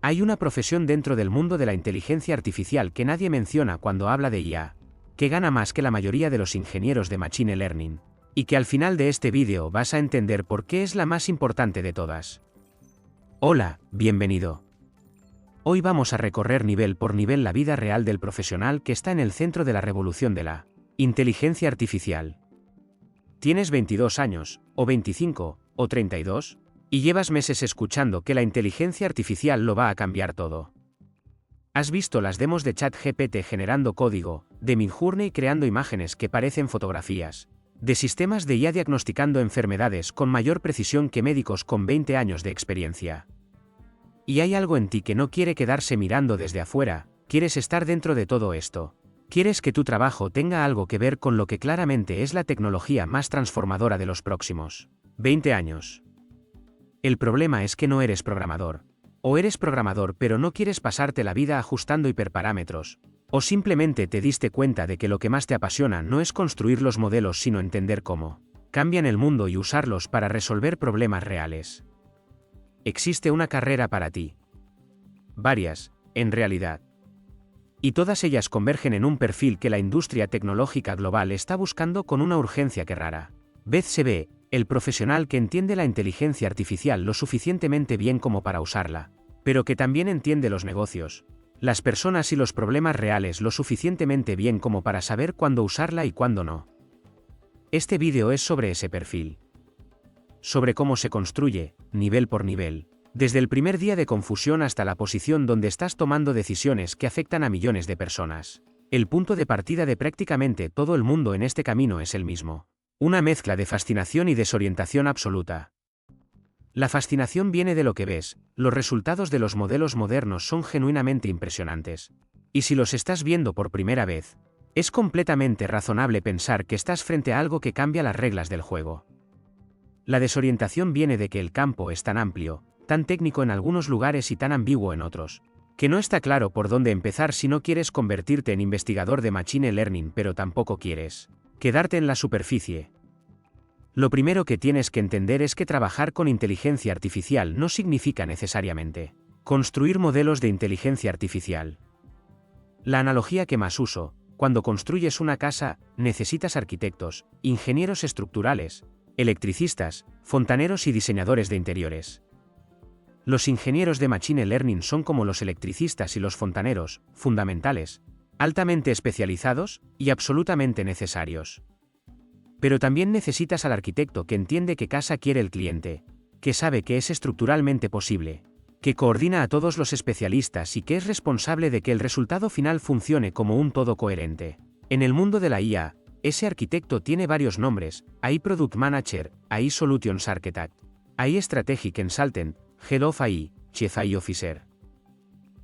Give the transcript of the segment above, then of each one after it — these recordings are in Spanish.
Hay una profesión dentro del mundo de la inteligencia artificial que nadie menciona cuando habla de IA, que gana más que la mayoría de los ingenieros de Machine Learning, y que al final de este vídeo vas a entender por qué es la más importante de todas. Hola, bienvenido. Hoy vamos a recorrer nivel por nivel la vida real del profesional que está en el centro de la revolución de la inteligencia artificial. ¿Tienes 22 años, o 25, o 32? Y llevas meses escuchando que la inteligencia artificial lo va a cambiar todo. ¿Has visto las demos de ChatGPT generando código, de Midjourney creando imágenes que parecen fotografías, de sistemas de IA diagnosticando enfermedades con mayor precisión que médicos con 20 años de experiencia? Y hay algo en ti que no quiere quedarse mirando desde afuera, quieres estar dentro de todo esto. Quieres que tu trabajo tenga algo que ver con lo que claramente es la tecnología más transformadora de los próximos 20 años. El problema es que no eres programador. O eres programador pero no quieres pasarte la vida ajustando hiperparámetros. O simplemente te diste cuenta de que lo que más te apasiona no es construir los modelos sino entender cómo cambian el mundo y usarlos para resolver problemas reales. Existe una carrera para ti. Varias, en realidad. Y todas ellas convergen en un perfil que la industria tecnológica global está buscando con una urgencia que rara vez se ve. El profesional que entiende la inteligencia artificial lo suficientemente bien como para usarla, pero que también entiende los negocios, las personas y los problemas reales lo suficientemente bien como para saber cuándo usarla y cuándo no. Este vídeo es sobre ese perfil. Sobre cómo se construye, nivel por nivel, desde el primer día de confusión hasta la posición donde estás tomando decisiones que afectan a millones de personas. El punto de partida de prácticamente todo el mundo en este camino es el mismo. Una mezcla de fascinación y desorientación absoluta. La fascinación viene de lo que ves, los resultados de los modelos modernos son genuinamente impresionantes. Y si los estás viendo por primera vez, es completamente razonable pensar que estás frente a algo que cambia las reglas del juego. La desorientación viene de que el campo es tan amplio, tan técnico en algunos lugares y tan ambiguo en otros, que no está claro por dónde empezar si no quieres convertirte en investigador de Machine Learning pero tampoco quieres quedarte en la superficie. Lo primero que tienes que entender es que trabajar con inteligencia artificial no significa necesariamente construir modelos de inteligencia artificial. La analogía que más uso, cuando construyes una casa, necesitas arquitectos, ingenieros estructurales, electricistas, fontaneros y diseñadores de interiores. Los ingenieros de Machine Learning son como los electricistas y los fontaneros, fundamentales, altamente especializados y absolutamente necesarios. Pero también necesitas al arquitecto que entiende qué casa quiere el cliente, que sabe que es estructuralmente posible, que coordina a todos los especialistas y que es responsable de que el resultado final funcione como un todo coherente. En el mundo de la IA, ese arquitecto tiene varios nombres: AI Product Manager, AI Solutions Architect, AI Strategic Consultant, Head of AI, Chief AI Officer.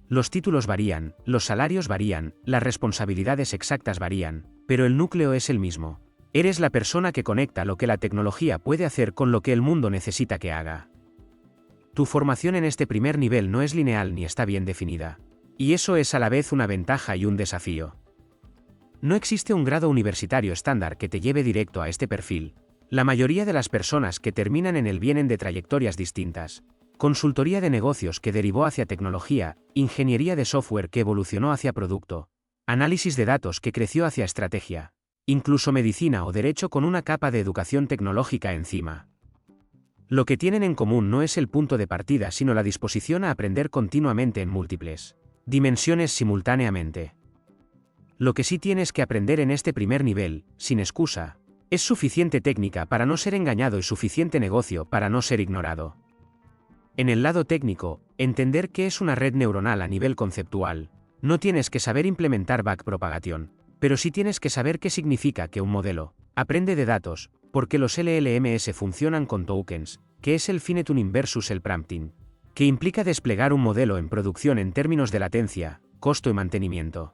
Los títulos varían, los salarios varían, las responsabilidades exactas varían, pero el núcleo es el mismo. Eres la persona que conecta lo que la tecnología puede hacer con lo que el mundo necesita que haga. Tu formación en este primer nivel no es lineal ni está bien definida. Y eso es a la vez una ventaja y un desafío. No existe un grado universitario estándar que te lleve directo a este perfil. La mayoría de las personas que terminan en él vienen de trayectorias distintas. Consultoría de negocios que derivó hacia tecnología, ingeniería de software que evolucionó hacia producto, análisis de datos que creció hacia estrategia, incluso medicina o derecho con una capa de educación tecnológica encima. Lo que tienen en común no es el punto de partida sino la disposición a aprender continuamente en múltiples dimensiones simultáneamente. Lo que sí tienes que aprender en este primer nivel, sin excusa, es suficiente técnica para no ser engañado y suficiente negocio para no ser ignorado. En el lado técnico, entender qué es una red neuronal a nivel conceptual. No tienes que saber implementar backpropagation, pero sí tienes que saber qué significa que un modelo aprende de datos, porque los LLMs funcionan con tokens, que es el fine-tuning versus el prompting, que implica desplegar un modelo en producción en términos de latencia, costo y mantenimiento.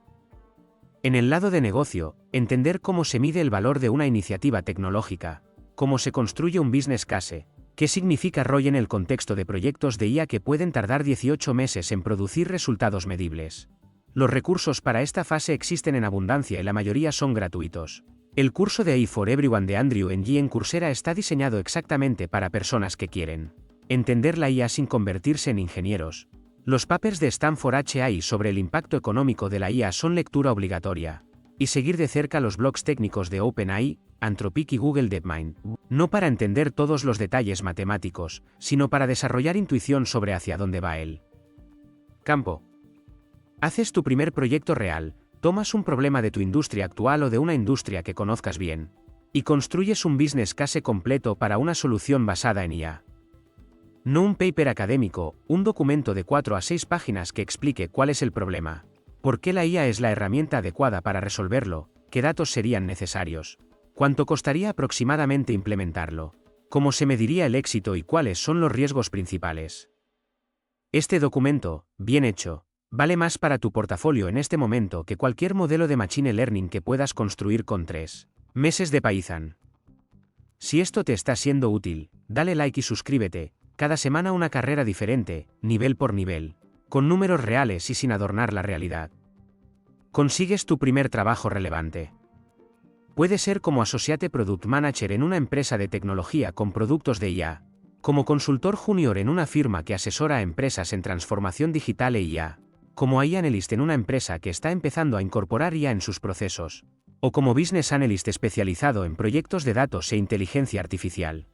En el lado de negocio, entender cómo se mide el valor de una iniciativa tecnológica, cómo se construye un business case, qué significa ROI en el contexto de proyectos de IA que pueden tardar 18 meses en producir resultados medibles. Los recursos para esta fase existen en abundancia y la mayoría son gratuitos. El curso de AI for Everyone de Andrew Ng en Coursera está diseñado exactamente para personas que quieren entender la IA sin convertirse en ingenieros, Los papers de Stanford HI sobre el impacto económico de la IA son lectura obligatoria. Y seguir de cerca los blogs técnicos de OpenAI, Anthropic y Google DeepMind, no para entender todos los detalles matemáticos, sino para desarrollar intuición sobre hacia dónde va el campo. Haces tu primer proyecto real, tomas un problema de tu industria actual o de una industria que conozcas bien, y construyes un business case completo para una solución basada en IA. No un paper académico, un documento de 4 a 6 páginas que explique cuál es el problema, por qué la IA es la herramienta adecuada para resolverlo, qué datos serían necesarios, cuánto costaría aproximadamente implementarlo, cómo se mediría el éxito y cuáles son los riesgos principales. Este documento, bien hecho, vale más para tu portafolio en este momento que cualquier modelo de Machine Learning que puedas construir con 3 meses de Python. Si esto te está siendo útil, dale like y suscríbete. Cada semana una carrera diferente, nivel por nivel, con números reales y sin adornar la realidad. Consigues tu primer trabajo relevante. Puede ser como Associate Product Manager en una empresa de tecnología con productos de IA, como consultor junior en una firma que asesora a empresas en transformación digital e IA, como AI Analyst en una empresa que está empezando a incorporar IA en sus procesos, o como Business Analyst especializado en proyectos de datos e inteligencia artificial.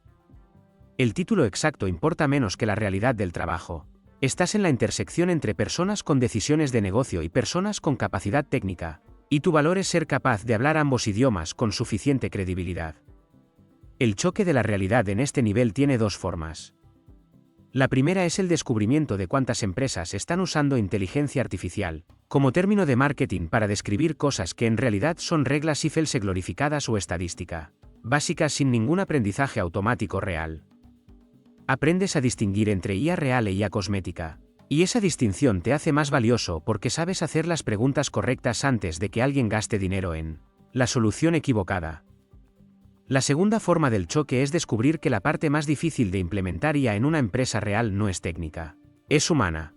El título exacto importa menos que la realidad del trabajo. Estás en la intersección entre personas con decisiones de negocio y personas con capacidad técnica, y tu valor es ser capaz de hablar ambos idiomas con suficiente credibilidad. El choque de la realidad en este nivel tiene dos formas. La primera es el descubrimiento de cuántas empresas están usando inteligencia artificial, como término de marketing para describir cosas que en realidad son reglas Eiffel glorificadas o estadística, básicas sin ningún aprendizaje automático real. Aprendes a distinguir entre IA real e IA cosmética, y esa distinción te hace más valioso porque sabes hacer las preguntas correctas antes de que alguien gaste dinero en la solución equivocada. La segunda forma del choque es descubrir que la parte más difícil de implementar IA en una empresa real no es técnica, es humana.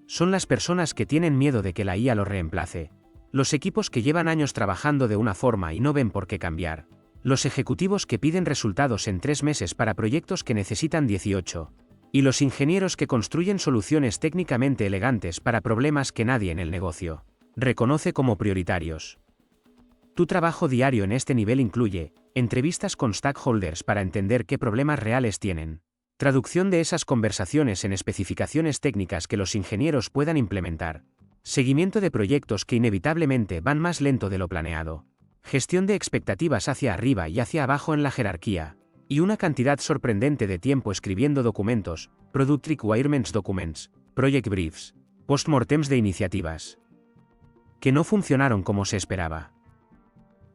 Son las personas que tienen miedo de que la IA los reemplace, los equipos que llevan años trabajando de una forma y no ven por qué cambiar. Los ejecutivos que piden resultados en 3 meses para proyectos que necesitan 18, y los ingenieros que construyen soluciones técnicamente elegantes para problemas que nadie en el negocio reconoce como prioritarios. Tu trabajo diario en este nivel incluye entrevistas con stakeholders para entender qué problemas reales tienen, traducción de esas conversaciones en especificaciones técnicas que los ingenieros puedan implementar, seguimiento de proyectos que inevitablemente van más lento de lo planeado, gestión de expectativas hacia arriba y hacia abajo en la jerarquía, y una cantidad sorprendente de tiempo escribiendo documentos, Product Requirements Documents, Project Briefs, postmortems de iniciativas que no funcionaron como se esperaba.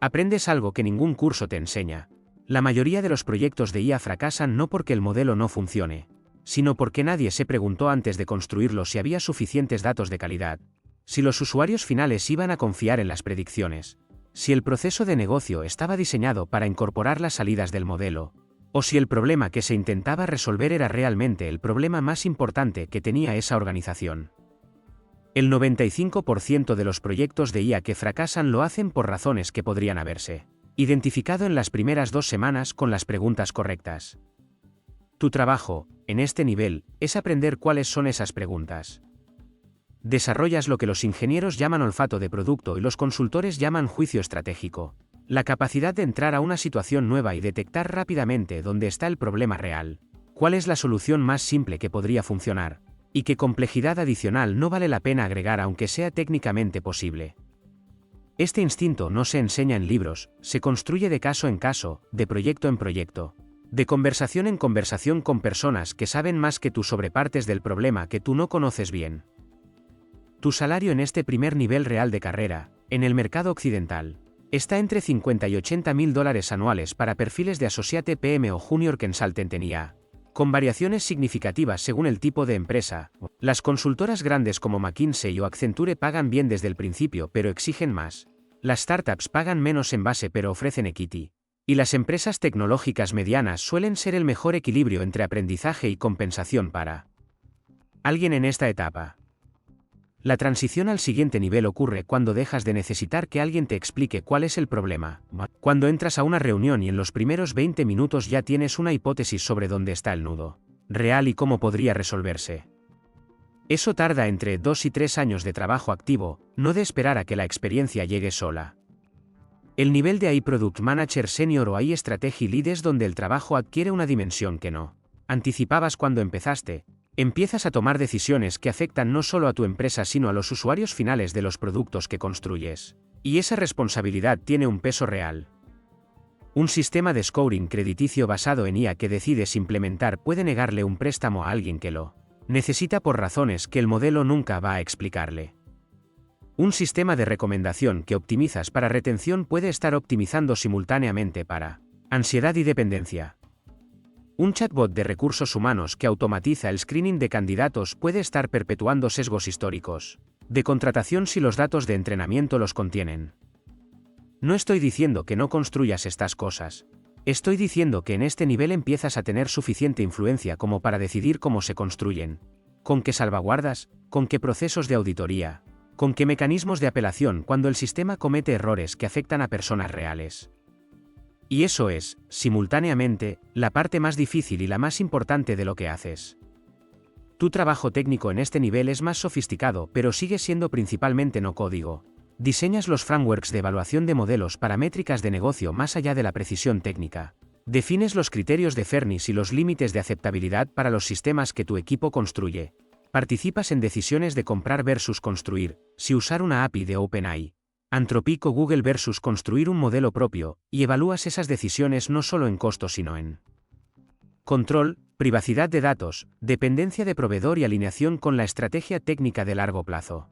Aprendes algo que ningún curso te enseña. La mayoría de los proyectos de IA fracasan no porque el modelo no funcione, sino porque nadie se preguntó antes de construirlo si había suficientes datos de calidad, si los usuarios finales iban a confiar en las predicciones, si el proceso de negocio estaba diseñado para incorporar las salidas del modelo, o si el problema que se intentaba resolver era realmente el problema más importante que tenía esa organización. El 95% de los proyectos de IA que fracasan lo hacen por razones que podrían haberse identificado en las primeras 2 semanas con las preguntas correctas. Tu trabajo, en este nivel, es aprender cuáles son esas preguntas. Desarrollas lo que los ingenieros llaman olfato de producto y los consultores llaman juicio estratégico, la capacidad de entrar a una situación nueva y detectar rápidamente dónde está el problema real, cuál es la solución más simple que podría funcionar, y qué complejidad adicional no vale la pena agregar aunque sea técnicamente posible. Este instinto no se enseña en libros, se construye de caso en caso, de proyecto en proyecto, de conversación en conversación con personas que saben más que tú sobre partes del problema que tú no conoces bien. Tu salario en este primer nivel real de carrera, en el mercado occidental, está entre 50 y 80 mil dólares anuales para perfiles de Associate PM o Junior Consultant en IA, con variaciones significativas según el tipo de empresa. Las consultoras grandes como McKinsey o Accenture pagan bien desde el principio pero exigen más. Las startups pagan menos en base pero ofrecen equity. Y las empresas tecnológicas medianas suelen ser el mejor equilibrio entre aprendizaje y compensación para alguien en esta etapa. La transición al siguiente nivel ocurre cuando dejas de necesitar que alguien te explique cuál es el problema. Cuando entras a una reunión y en los primeros 20 minutos ya tienes una hipótesis sobre dónde está el nudo real y cómo podría resolverse. Eso tarda entre 2 y 3 años de trabajo activo, no de esperar a que la experiencia llegue sola. El nivel de AI Product Manager Senior o AI Strategy Lead es donde el trabajo adquiere una dimensión que no anticipabas cuando empezaste. Empiezas a tomar decisiones que afectan no solo a tu empresa sino a los usuarios finales de los productos que construyes. Y esa responsabilidad tiene un peso real. Un sistema de scoring crediticio basado en IA que decides implementar puede negarle un préstamo a alguien que lo necesita por razones que el modelo nunca va a explicarle. Un sistema de recomendación que optimizas para retención puede estar optimizando simultáneamente para ansiedad y dependencia. Un chatbot de recursos humanos que automatiza el screening de candidatos puede estar perpetuando sesgos históricos de contratación si los datos de entrenamiento los contienen. No estoy diciendo que no construyas estas cosas. Estoy diciendo que en este nivel empiezas a tener suficiente influencia como para decidir cómo se construyen, con qué salvaguardas, con qué procesos de auditoría, con qué mecanismos de apelación cuando el sistema comete errores que afectan a personas reales. Y eso es, simultáneamente, la parte más difícil y la más importante de lo que haces. Tu trabajo técnico en este nivel es más sofisticado, pero sigue siendo principalmente no código. Diseñas los frameworks de evaluación de modelos para métricas de negocio más allá de la precisión técnica. Defines los criterios de fairness y los límites de aceptabilidad para los sistemas que tu equipo construye. Participas en decisiones de comprar versus construir, si usar una API de OpenAI, Anthropic o Google versus construir un modelo propio, y evalúas esas decisiones no solo en costo sino en control, privacidad de datos, dependencia de proveedor y alineación con la estrategia técnica de largo plazo.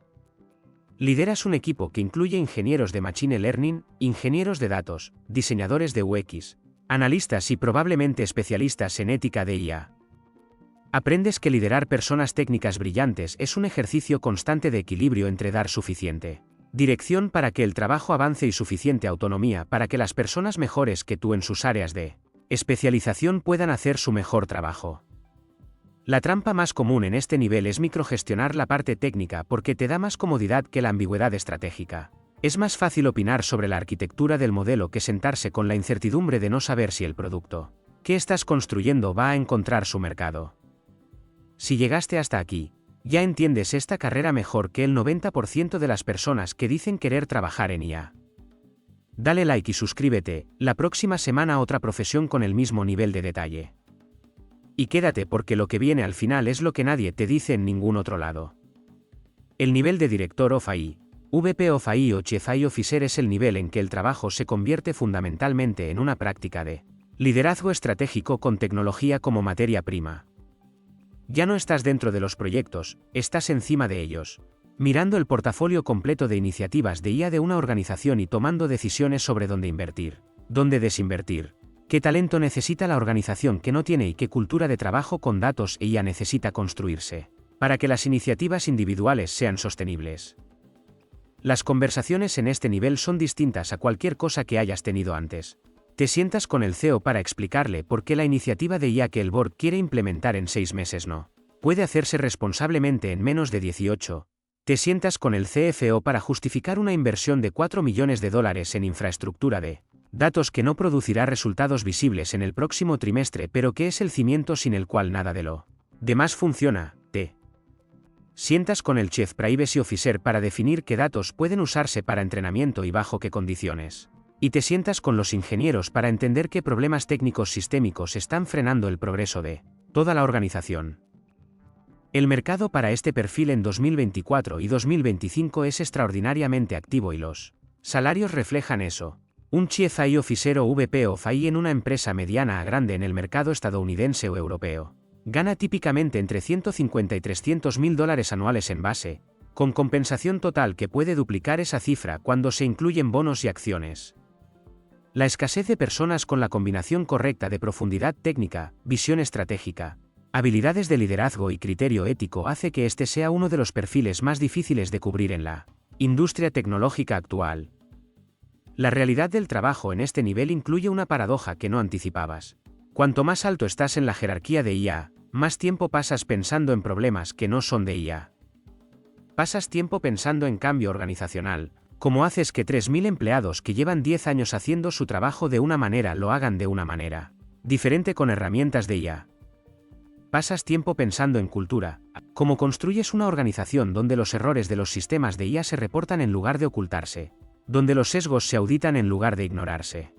Lideras un equipo que incluye ingenieros de Machine Learning, ingenieros de datos, diseñadores de UX, analistas y probablemente especialistas en ética de IA. Aprendes que liderar personas técnicas brillantes es un ejercicio constante de equilibrio entre dar suficiente dirección para que el trabajo avance y suficiente autonomía para que las personas mejores que tú en sus áreas de especialización puedan hacer su mejor trabajo. La trampa más común en este nivel es microgestionar la parte técnica porque te da más comodidad que la ambigüedad estratégica. Es más fácil opinar sobre la arquitectura del modelo que sentarse con la incertidumbre de no saber si el producto que estás construyendo va a encontrar su mercado. Si llegaste hasta aquí, ya entiendes esta carrera mejor que el 90% de las personas que dicen querer trabajar en IA. Dale like y suscríbete, la próxima semana otra profesión con el mismo nivel de detalle. Y quédate porque lo que viene al final es lo que nadie te dice en ningún otro lado. El nivel de Director of AI, VP of AI o Chief AI Officer es el nivel en que el trabajo se convierte fundamentalmente en una práctica de liderazgo estratégico con tecnología como materia prima. Ya no estás dentro de los proyectos, estás encima de ellos, mirando el portafolio completo de iniciativas de IA de una organización y tomando decisiones sobre dónde invertir, dónde desinvertir, qué talento necesita la organización que no tiene y qué cultura de trabajo con datos e IA necesita construirse, para que las iniciativas individuales sean sostenibles. Las conversaciones en este nivel son distintas a cualquier cosa que hayas tenido antes. Te sientas con el CEO para explicarle por qué la iniciativa de IA que el board quiere implementar en 6 meses no puede hacerse responsablemente en menos de 18. Te sientas con el CFO para justificar una inversión de $4 millones en infraestructura de datos que no producirá resultados visibles en el próximo trimestre pero que es el cimiento sin el cual nada de lo demás funciona. Te sientas con el Chief Privacy Officer para definir qué datos pueden usarse para entrenamiento y bajo qué condiciones. Y te sientas con los ingenieros para entender qué problemas técnicos sistémicos están frenando el progreso de toda la organización. El mercado para este perfil en 2024 y 2025 es extraordinariamente activo y los salarios reflejan eso. Un Chief AI Officer o VP of AI en una empresa mediana a grande en el mercado estadounidense o europeo gana típicamente entre $150 y $300,000 anuales en base, con compensación total que puede duplicar esa cifra cuando se incluyen bonos y acciones. La escasez de personas con la combinación correcta de profundidad técnica, visión estratégica, habilidades de liderazgo y criterio ético hace que este sea uno de los perfiles más difíciles de cubrir en la industria tecnológica actual. La realidad del trabajo en este nivel incluye una paradoja que no anticipabas. Cuanto más alto estás en la jerarquía de IA, más tiempo pasas pensando en problemas que no son de IA. Pasas tiempo pensando en cambio organizacional. ¿Cómo haces que 3.000 empleados que llevan 10 años haciendo su trabajo de una manera lo hagan de una manera diferente con herramientas de IA? Pasas tiempo pensando en cultura, cómo construyes una organización donde los errores de los sistemas de IA se reportan en lugar de ocultarse, donde los sesgos se auditan en lugar de ignorarse.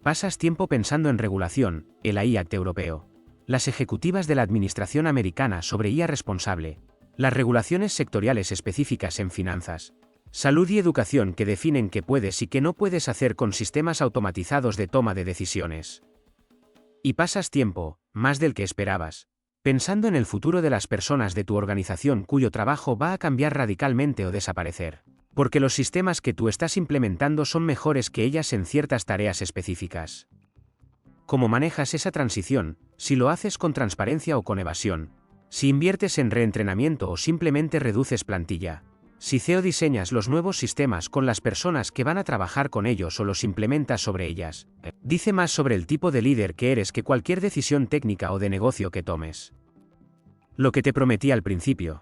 Pasas tiempo pensando en regulación, el AI Act europeo, las ejecutivas de la administración americana sobre IA responsable, las regulaciones sectoriales específicas en finanzas, salud y educación que definen qué puedes y qué no puedes hacer con sistemas automatizados de toma de decisiones. Y pasas tiempo, más del que esperabas, pensando en el futuro de las personas de tu organización cuyo trabajo va a cambiar radicalmente o desaparecer, porque los sistemas que tú estás implementando son mejores que ellas en ciertas tareas específicas. ¿Cómo manejas esa transición, si lo haces con transparencia o con evasión? Si inviertes en reentrenamiento o simplemente reduces plantilla. Si diseñas los nuevos sistemas con las personas que van a trabajar con ellos o los implementas sobre ellas. Dice más sobre el tipo de líder que eres que cualquier decisión técnica o de negocio que tomes. Lo que te prometí al principio.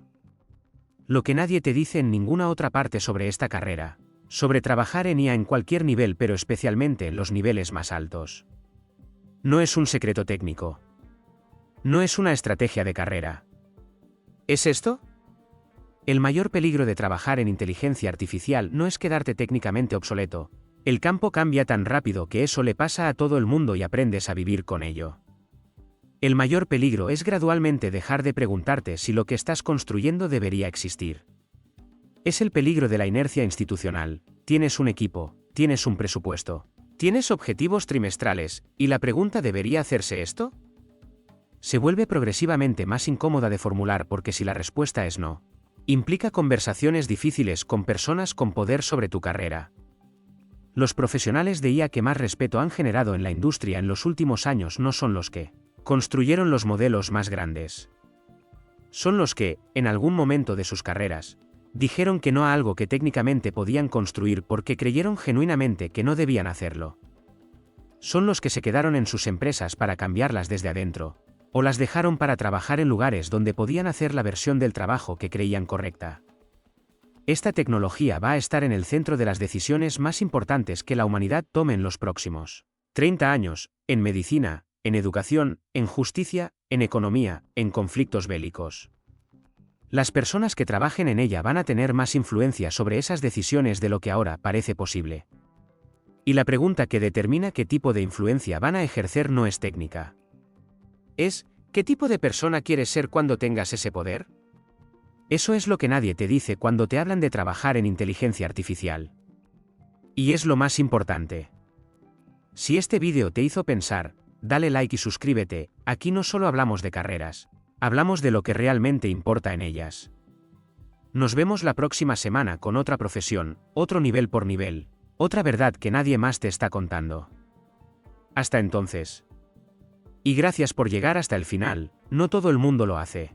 Lo que nadie te dice en ninguna otra parte sobre esta carrera. Sobre trabajar en IA en cualquier nivel, pero especialmente en los niveles más altos. No es un secreto técnico. No es una estrategia de carrera. ¿Es esto? El mayor peligro de trabajar en inteligencia artificial no es quedarte técnicamente obsoleto. El campo cambia tan rápido que eso le pasa a todo el mundo y aprendes a vivir con ello. El mayor peligro es gradualmente dejar de preguntarte si lo que estás construyendo debería existir. Es el peligro de la inercia institucional. Tienes un equipo, tienes un presupuesto, tienes objetivos trimestrales, ¿y la pregunta debería hacerse esto? Se vuelve progresivamente más incómoda de formular porque si la respuesta es no, implica conversaciones difíciles con personas con poder sobre tu carrera. Los profesionales de IA que más respeto han generado en la industria en los últimos años no son los que construyeron los modelos más grandes. Son los que, en algún momento de sus carreras, dijeron que no a algo que técnicamente podían construir porque creyeron genuinamente que no debían hacerlo. Son los que se quedaron en sus empresas para cambiarlas desde adentro, o las dejaron para trabajar en lugares donde podían hacer la versión del trabajo que creían correcta. Esta tecnología va a estar en el centro de las decisiones más importantes que la humanidad tome en los próximos 30 años, en medicina, en educación, en justicia, en economía, en conflictos bélicos. Las personas que trabajen en ella van a tener más influencia sobre esas decisiones de lo que ahora parece posible. Y la pregunta que determina qué tipo de influencia van a ejercer no es técnica. Es, ¿qué tipo de persona quieres ser cuando tengas ese poder? Eso es lo que nadie te dice cuando te hablan de trabajar en inteligencia artificial. Y es lo más importante. Si este vídeo te hizo pensar, dale like y suscríbete. Aquí no solo hablamos de carreras, hablamos de lo que realmente importa en ellas. Nos vemos la próxima semana con otra profesión, otro nivel por nivel, otra verdad que nadie más te está contando. Hasta entonces. Y gracias por llegar hasta el final, no todo el mundo lo hace.